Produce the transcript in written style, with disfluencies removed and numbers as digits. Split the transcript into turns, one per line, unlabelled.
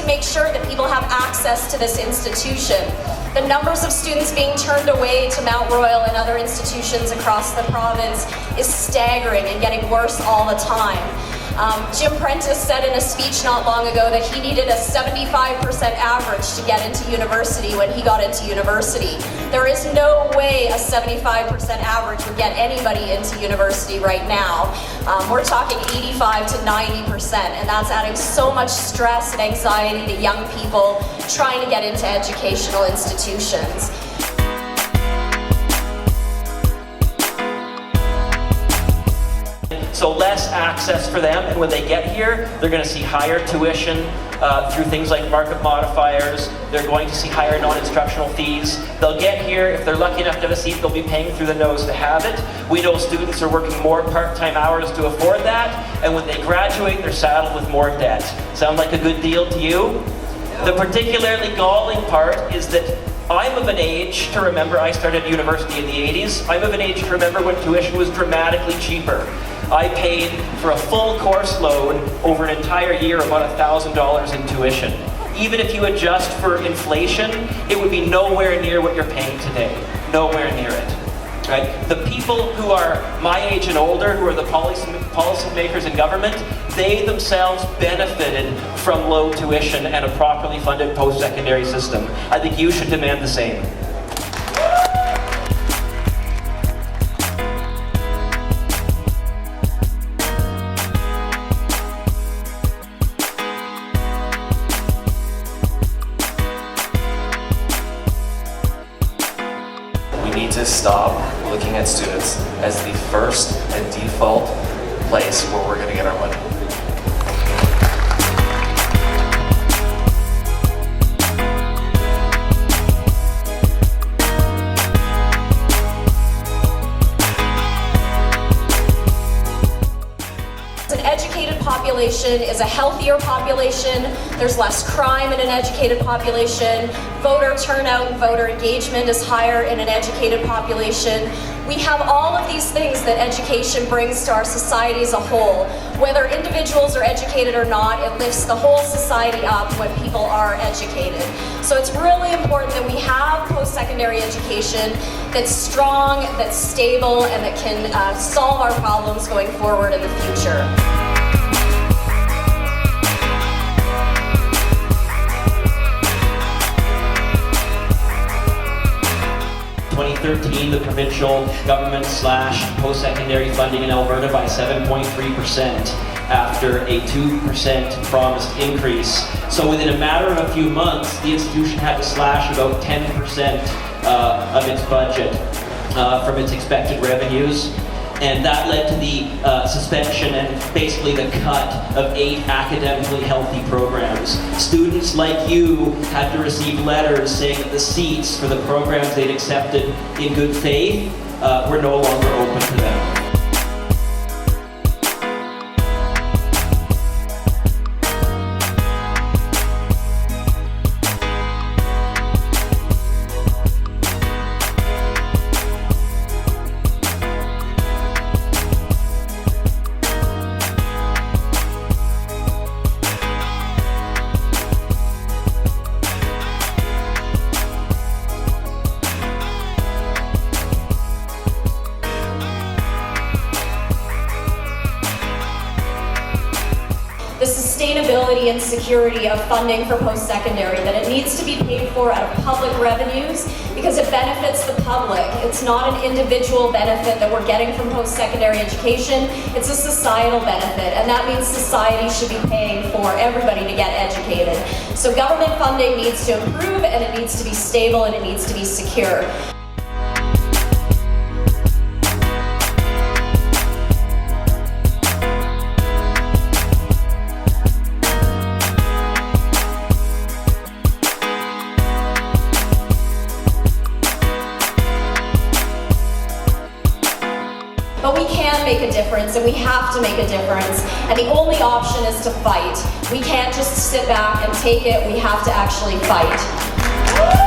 make sure that people have access to this institution. The numbers of students being turned away to Mount Royal and other institutions across the province is staggering and getting worse all the time. Jim Prentice said in a speech not long ago that he needed a 75% average to get into university when he got into university. There is no way a 75% average would get anybody into university right now. We're talking 85 to 90%, and that's adding so much stress and anxiety to young people trying to get into educational institutions.
So less access for them, and when they get here, they're going to see higher tuition through things like market modifiers. They're going to see higher non-instructional fees. They'll get here, if they're lucky enough to have a seat, they'll be paying through the nose to have it. We know students are working more part-time hours to afford that, and when they graduate, they're saddled with more debt. Sound like a good deal to you? The particularly galling part is that I'm of an age to remember, I started university in the 80s, I'm of an age to remember when tuition was dramatically cheaper. I paid for a full course load over an entire year about $1,000 in tuition. Even if you adjust for inflation, it would be nowhere near what you're paying today. Nowhere near it. Right? The people who are my age and older, who are the policy makers in government, they themselves benefited from low tuition and a properly funded post-secondary system. I think you should demand the same.
We need to stop looking at students as the first and default place where we're going to get our money.
An educated population is a healthier population. There's less crime in an educated population. Voter turnout and voter engagement is higher in an educated population. We have all of these things that education brings to our society as a whole. Whether individuals are educated or not, it lifts the whole society up when people are educated. So it's really important that we have post-secondary education that's strong, that's stable, and that can solve our problems going forward in the future.
2013, the provincial government slashed post-secondary funding in Alberta by 7.3% after a 2% promised increase. So within a matter of a few months, the institution had to slash about 10% of its budget from its expected revenues. And that led to the suspension and basically the cut of 8 academically healthy programs. Students like you had to receive letters saying that the seats for the programs they'd accepted in good faith were no longer open to them.
The sustainability and security of funding for post-secondary, that it needs to be paid for out of public revenues because it benefits the public. It's not an individual benefit that we're getting from post-secondary education, it's a societal benefit, and that means society should be paying for everybody to get educated. So government funding needs to improve, and it needs to be stable, and it needs to be secure. But we can make a difference, and we have to make a difference, and the only option is to fight. We can't just sit back and take it, we have to actually fight.